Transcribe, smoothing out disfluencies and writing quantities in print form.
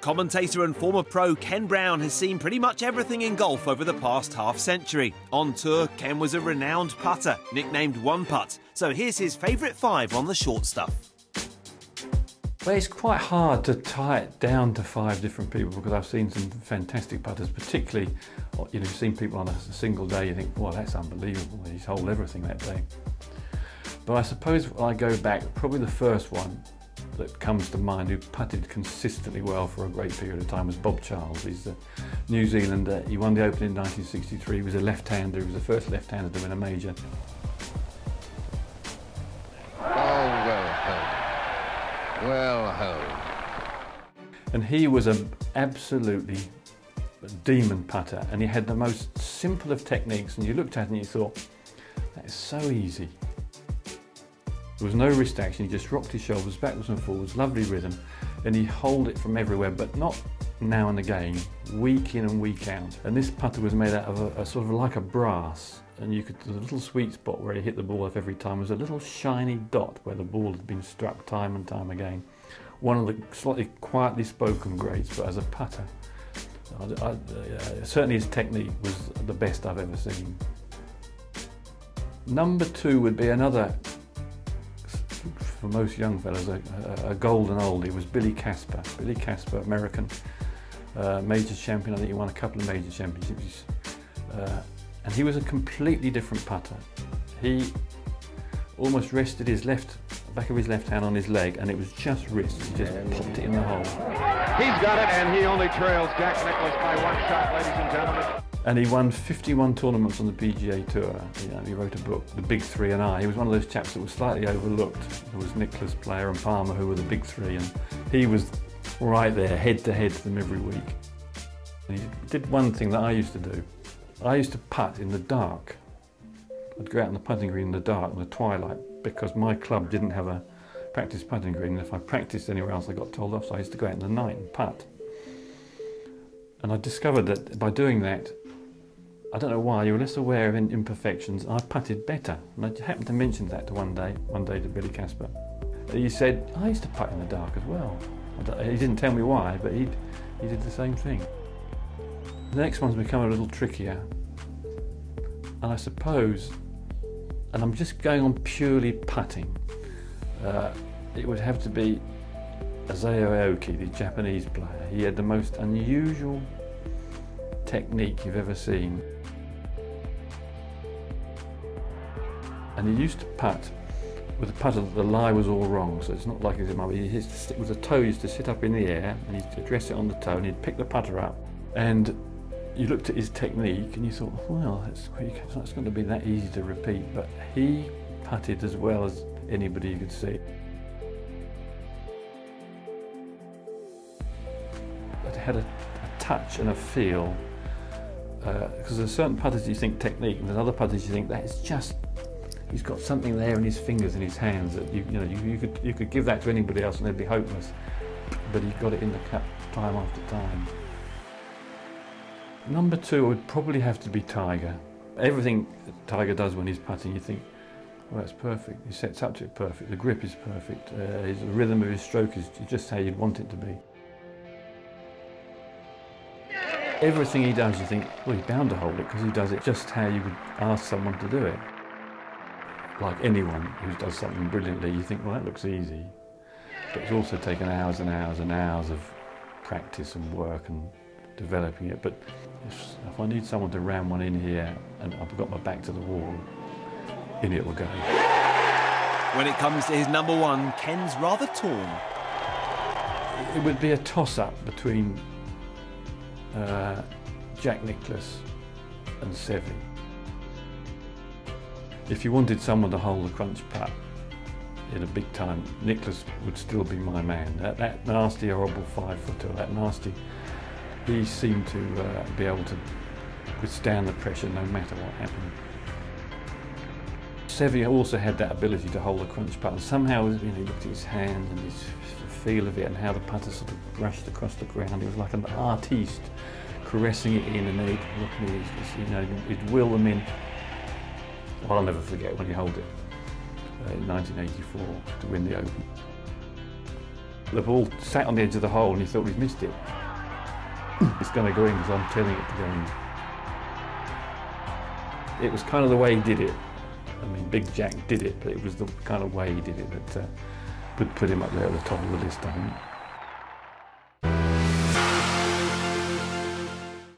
Commentator and former pro Ken Brown has seen pretty much everything in golf over the past half-century. On tour, Ken was a renowned putter, nicknamed One Putt. So here's his favourite 5 on the short stuff. Well, it's quite hard to tie it down to 5 different people because I've seen some fantastic putters, particularly, you know, you've seen people on a single day, you think, well, that's unbelievable, he's hold everything that day. But I suppose when I go back, probably the first one that comes to mind who putted consistently well for a great period of time was Bob Charles. He's a New Zealander. He won the Open in 1963. He was a left-hander. He was the first left-hander to win a major. Oh, well held. Well held. And he was an absolutely demon putter, and he had the most simple of techniques, and you looked at it and you thought, that is so easy. There was no wrist action, he just rocked his shoulders backwards and forwards, lovely rhythm, and he hold it from everywhere, but not now and again, week in and week out. And this putter was made out of a sort of like a brass, and you could, the little sweet spot where he hit the ball off every time was a little shiny dot where the ball had been struck time and time again. One of the slightly quietly spoken greats, but as a putter, certainly his technique was the best I've ever seen. Number 2 would be another, for most young fellas, a golden oldie was Billy Casper. Billy Casper, American, major champion. I think he won a couple of major championships. And he was a completely different putter. He almost rested his back of his left hand on his leg, and it was just wrist. He just popped it in the hole. He's got it, and he only trails Jack Nicklaus by 1 shot, ladies and gentlemen. And he won 51 tournaments on the PGA Tour. You know, he wrote a book, The Big Three and I. He was one of those chaps that was slightly overlooked. There was Nicklaus, Player and Palmer who were the big 3, and he was right there, head to head to them every week. And he did one thing that I used to do. I used to putt in the dark. I'd go out on the putting green in the dark, in the twilight, because my club didn't have a practice putting green, and if I practiced anywhere else I got told off, so I used to go out in the night and putt. And I discovered that by doing that, I don't know why, you were less aware of imperfections. I putted better, and I happened to mention that to one day to Billy Casper. He said, I used to putt in the dark as well. He didn't tell me why, but he did the same thing. The next one's become a little trickier, and I suppose, and I'm just going on purely putting, it would have to be Isao Aoki, the Japanese player. He had the most unusual technique you've ever seen. And he used to putt with a putter that the lie was all wrong, so it's not like it might be. He used to stick with the toe, he used to sit up in the air, and he'd address it on the toe, and he'd pick the putter up. And you looked at his technique, and you thought, well, it's not going to be that easy to repeat, but he putted as well as anybody you could see. It had a touch and a feel, because there's certain putters you think technique, and there's other putters you think that it's just, he's got something there in his fingers and his hands that you could give that to anybody else and they'd be hopeless, but he got it in the cup time after time. Number 2 would probably have to be Tiger. Everything that Tiger does when he's putting, you think, well, that's perfect. He sets up to it perfect. The grip is perfect. The rhythm of his stroke is just how you'd want it to be. Everything he does, you think, well, he's bound to hold it because he does it just how you would ask someone to do it. Like anyone who does something brilliantly, you think, well, that looks easy. But it's also taken hours and hours and hours of practice and work and developing it. But if I need someone to ram one in here and I've got my back to the wall, in it will go. When it comes to his number 1, Ken's rather torn. It would be a toss-up between Jack Nicklaus and Seve. If you wanted someone to hold a crunch putt in a big time, Nicklaus would still be my man. That nasty, horrible 5-footer, that nasty, he seemed to be able to withstand the pressure no matter what happened. Seve also had that ability to hold a crunch putt, and somehow, he looked at his hand and his feel of it and how the putter sort of brushed across the ground. He was like an artiste caressing it in, and then he'd look at it, he'd will them in. Well, I'll never forget when he held it in 1984 to win the Open. The ball sat on the edge of the hole and he thought he'd missed it. It's going to go in because I'm telling it to go in. It was kind of the way he did it. I mean, Big Jack did it, but it was the kind of way he did it that put him up there at the top of the list, I think.